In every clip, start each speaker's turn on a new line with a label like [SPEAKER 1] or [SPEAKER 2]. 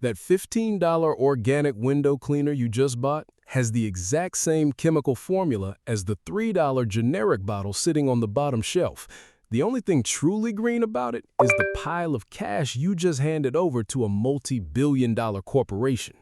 [SPEAKER 1] That $15 organic window cleaner you just bought has the exact same chemical formula as the $3 generic bottle sitting on the bottom shelf. The only thing truly green about it is the pile of cash you just handed over to a multi-billion-dollar corporation.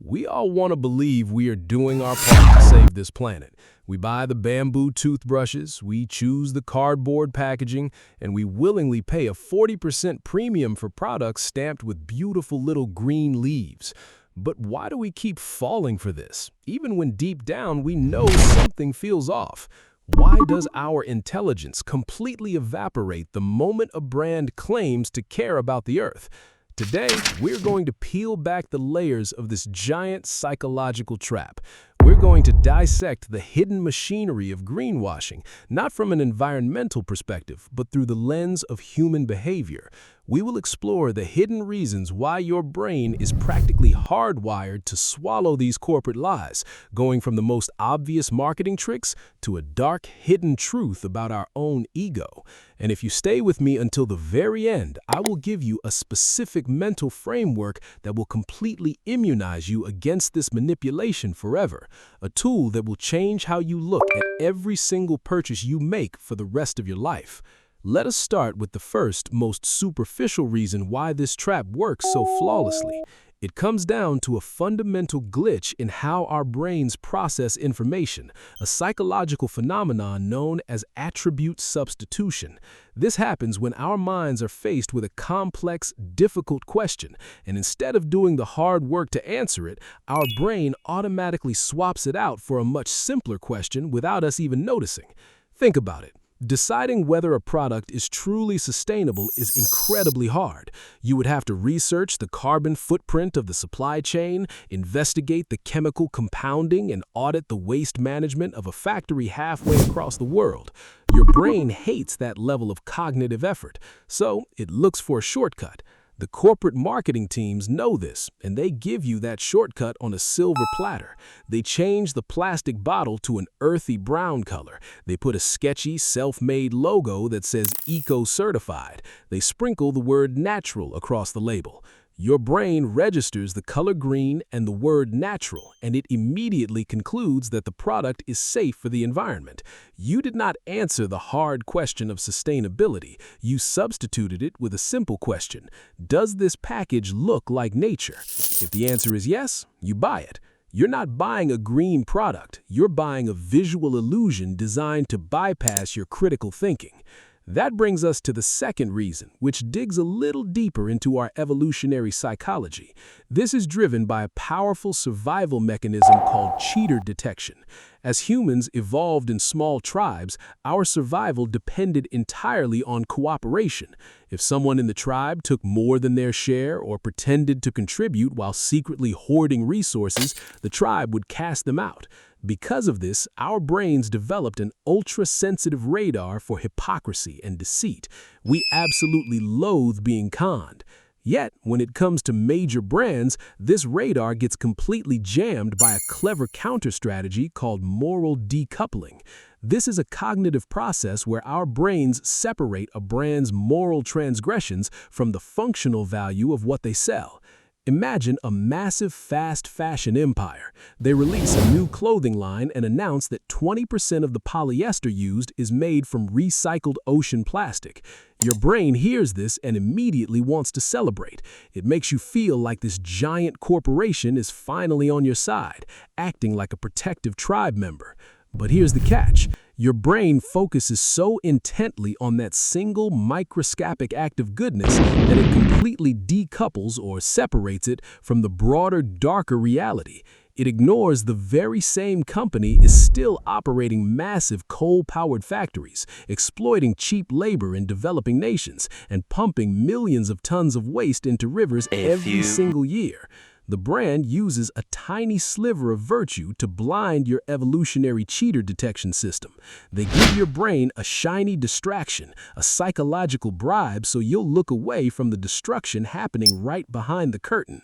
[SPEAKER 1] We all want to believe we are doing our part to save this planet. We buy the bamboo toothbrushes, we choose the cardboard packaging, and we willingly pay a 40% premium for products stamped with beautiful little green leaves. But why do we keep falling for this, even when deep down we know something feels off? Why does our intelligence completely evaporate the moment a brand claims to care about the earth? Today, we're going to peel back the layers of this giant psychological trap. We're going to dissect the hidden machinery of greenwashing, not from an environmental perspective, but through the lens of human behavior. We will explore the hidden reasons why your brain is practically hardwired to swallow these corporate lies, going from the most obvious marketing tricks to a dark, hidden truth about our own ego. And if you stay with me until the very end, I will give you a specific mental framework that will completely immunize you against this manipulation forever. A tool that will change how you look at every single purchase you make for the rest of your life. Let us start with the first, most superficial reason why this trap works so flawlessly. It comes down to a fundamental glitch in how our brains process information, a psychological phenomenon known as attribute substitution. This happens when our minds are faced with a complex, difficult question, and instead of doing the hard work to answer it, our brain automatically swaps it out for a much simpler question without us even noticing. Think about it. Deciding whether a product is truly sustainable is incredibly hard. You would have to research the carbon footprint of the supply chain, investigate the chemical compounding, and audit the waste management of a factory halfway across the world. Your brain hates that level of cognitive effort, so it looks for a shortcut. The corporate marketing teams know this, and they give you that shortcut on a silver platter. They change the plastic bottle to an earthy brown color. They put a sketchy, self-made logo that says eco-certified. They sprinkle the word natural across the label. Your brain registers the color green and the word natural, and it immediately concludes that the product is safe for the environment. You did not answer the hard question of sustainability. You substituted it with a simple question. Does this package look like nature? If the answer is yes, you buy it. You're not buying a green product. You're buying a visual illusion designed to bypass your critical thinking. That brings us to the second reason, which digs a little deeper into our evolutionary psychology. This is driven by a powerful survival mechanism called cheater detection. As humans evolved in small tribes, our survival depended entirely on cooperation. If someone in the tribe took more than their share or pretended to contribute while secretly hoarding resources, the tribe would cast them out. Because of this, our brains developed an ultra-sensitive radar for hypocrisy and deceit. We absolutely loathe being conned. Yet, when it comes to major brands, this radar gets completely jammed by a clever counter-strategy called moral decoupling. This is a cognitive process where our brains separate a brand's moral transgressions from the functional value of what they sell. Imagine a massive fast fashion empire. They release a new clothing line and announce that 20% of the polyester used is made from recycled ocean plastic. Your brain hears this and immediately wants to celebrate. It makes you feel like this giant corporation is finally on your side, acting like a protective tribe member. But here's the catch. Your brain focuses so intently on that single microscopic act of goodness that it completely decouples or separates it from the broader, darker reality. It ignores the very same company is still operating massive coal-powered factories, exploiting cheap labor in developing nations, and pumping millions of tons of waste into rivers every single year. The brand uses a tiny sliver of virtue to blind your evolutionary cheater detection system. They give your brain a shiny distraction, a psychological bribe, so you'll look away from the destruction happening right behind the curtain.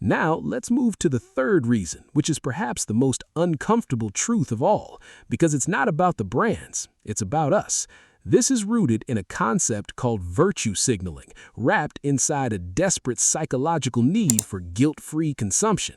[SPEAKER 1] Now, let's move to the third reason, which is perhaps the most uncomfortable truth of all, because it's not about the brands, it's about us. This is rooted in a concept called virtue signaling, wrapped inside a desperate psychological need for guilt-free consumption.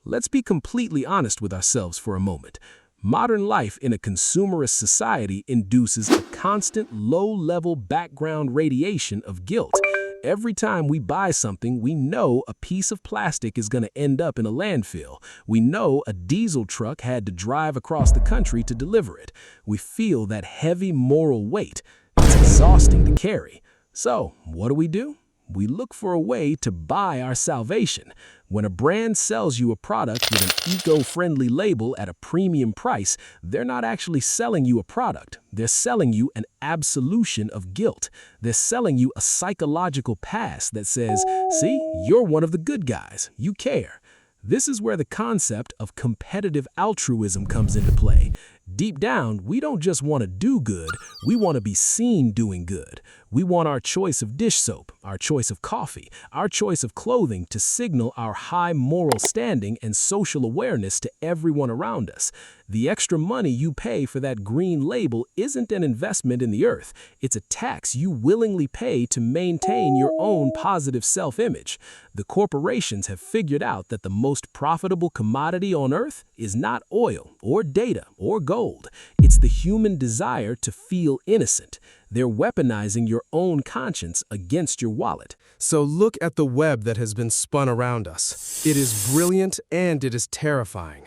[SPEAKER 1] Let's be completely honest with ourselves for a moment. Modern life in a consumerist society induces a constant low-level background radiation of guilt. Every time we buy something, we know a piece of plastic is going to end up in a landfill. We know a diesel truck had to drive across the country to deliver it. We feel that heavy moral weight. It's exhausting to carry. So, what do? We look for a way to buy our salvation. When a brand sells you a product with an eco-friendly label at a premium price, they're not actually selling you a product. They're selling you an absolution of guilt. They're selling you a psychological pass that says, see, you're one of the good guys. You care. This is where the concept of competitive altruism comes into play. Deep down, we don't just want to do good, we want to be seen doing good. We want our choice of dish soap, our choice of coffee, our choice of clothing to signal our high moral standing and social awareness to everyone around us. The extra money you pay for that green label isn't an investment in the earth. It's a tax you willingly pay to maintain your own positive self-image. The corporations have figured out that the most profitable commodity on earth is not oil or data or gold. It's the human desire to feel innocent. They're weaponizing your own conscience against your wallet.
[SPEAKER 2] So look at the web that has been spun around us. It is brilliant and it is terrifying.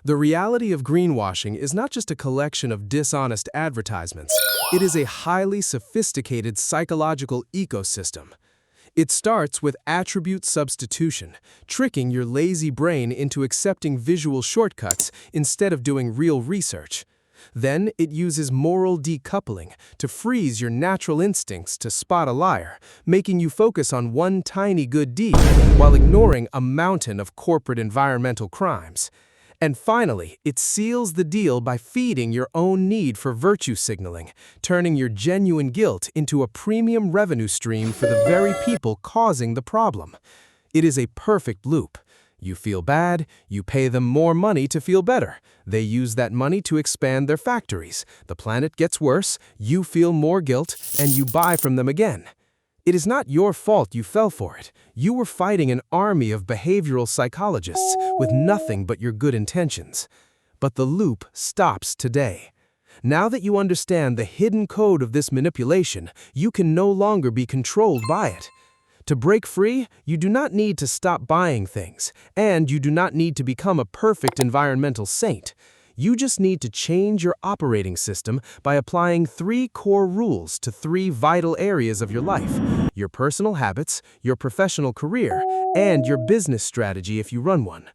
[SPEAKER 2] The reality of greenwashing is not just a collection of dishonest advertisements. It is a highly sophisticated psychological ecosystem. It starts with attribute substitution, tricking your lazy brain into accepting visual shortcuts instead of doing real research. Then it uses moral decoupling to freeze your natural instincts to spot a liar, making you focus on one tiny good deed while ignoring a mountain of corporate environmental crimes. And finally, it seals the deal by feeding your own need for virtue signaling, turning your genuine guilt into a premium revenue stream for the very people causing the problem. It is a perfect loop. You feel bad, you pay them more money to feel better. They use that money to expand their factories. The planet gets worse, you feel more guilt, and you buy from them again. It is not your fault you fell for it. You were fighting an army of behavioral psychologists with nothing but your good intentions. But the loop stops today. Now that you understand the hidden code of this manipulation, you can no longer be controlled by it. To break free, you do not need to stop buying things, and you do not need to become a perfect environmental saint. You just need to change your operating system by applying 3 core rules to 3 vital areas of your life: your personal habits, your professional career, and your business strategy if you run one.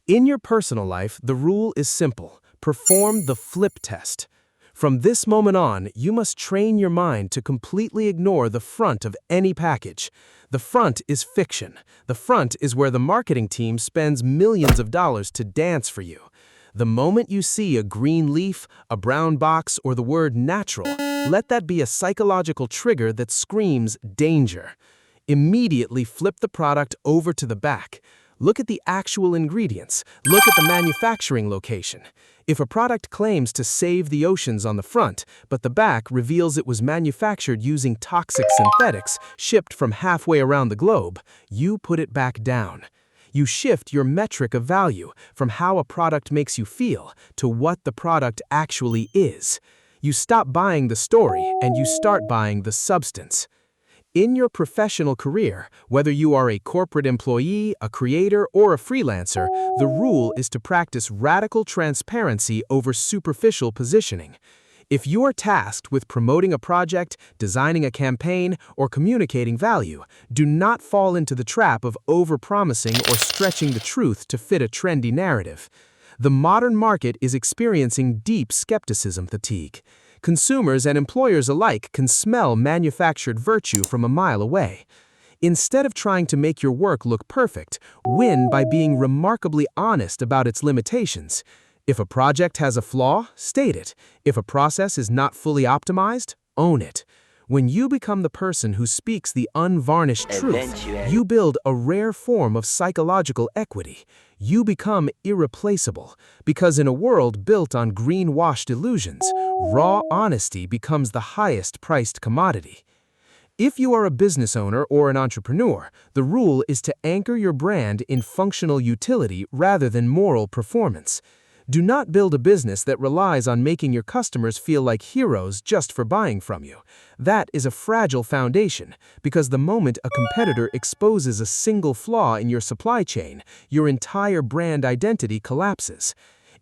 [SPEAKER 2] In your personal life, the rule is simple: perform the flip test. From this moment on, you must train your mind to completely ignore the front of any package. The front is fiction. The front is where the marketing team spends millions of dollars to dance for you. The moment you see a green leaf, a brown box, or the word natural, let that be a psychological trigger that screams danger. Immediately flip the product over to the back. Look at the actual ingredients. Look at the manufacturing location. If a product claims to save the oceans on the front, but the back reveals it was manufactured using toxic synthetics shipped from halfway around the globe, you put it back down. You shift your metric of value from how a product makes you feel to what the product actually is. You stop buying the story and you start buying the substance. In your professional career, whether you are a corporate employee, a creator, or a freelancer, the rule is to practice radical transparency over superficial positioning. If you are tasked with promoting a project, designing a campaign, or communicating value, do not fall into the trap of overpromising or stretching the truth to fit a trendy narrative. The modern market is experiencing deep skepticism fatigue. Consumers and employers alike can smell manufactured virtue from a mile away. Instead of trying to make your work look perfect, win by being remarkably honest about its limitations. If a project has a flaw, state it. If a process is not fully optimized, own it. When you become the person who speaks the unvarnished truth,
[SPEAKER 3] Eventually.
[SPEAKER 2] you build a rare form of psychological equity. You become irreplaceable, because in a world built on greenwashed illusions, raw honesty becomes the highest-priced commodity. If you are a business owner or an entrepreneur, the rule is to anchor your brand in functional utility rather than moral performance. Do not build a business that relies on making your customers feel like heroes just for buying from you. That is a fragile foundation, because the moment a competitor exposes a single flaw in your supply chain, your entire brand identity collapses.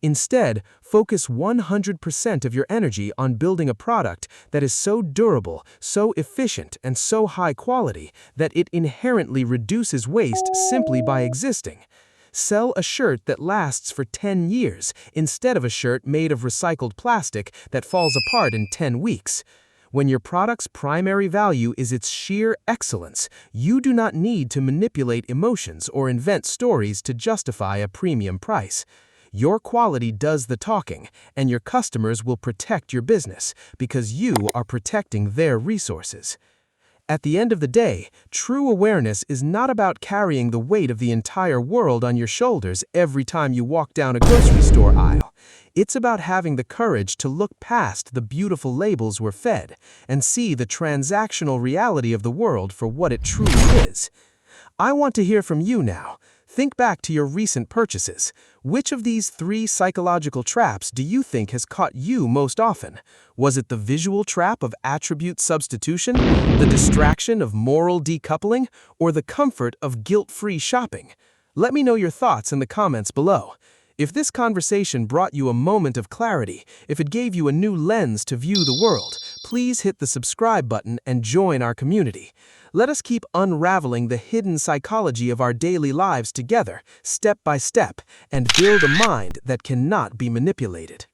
[SPEAKER 2] Instead, focus 100% of your energy on building a product that is so durable, so efficient, and so high quality that it inherently reduces waste simply by existing. Sell a shirt that lasts for 10 years instead of a shirt made of recycled plastic that falls apart in 10 weeks. When your product's primary value is its sheer excellence, you do not need to manipulate emotions or invent stories to justify a premium price. Your quality does the talking, and your customers will protect your business because you are protecting their resources. At the end of the day, true awareness is not about carrying the weight of the entire world on your shoulders every time you walk down a grocery store aisle. It's about having the courage to look past the beautiful labels we're fed and see the transactional reality of the world for what it truly is. I want to hear from you now. Think back to your recent purchases. Which of these 3 psychological traps do you think has caught you most often? Was it the visual trap of attribute substitution, the distraction of moral decoupling, or the comfort of guilt-free shopping? Let me know your thoughts in the comments below. If this conversation brought you a moment of clarity, if it gave you a new lens to view the world, please hit the subscribe button and join our community. Let us keep unraveling the hidden psychology of our daily lives together, step by step, and build a mind that cannot be manipulated.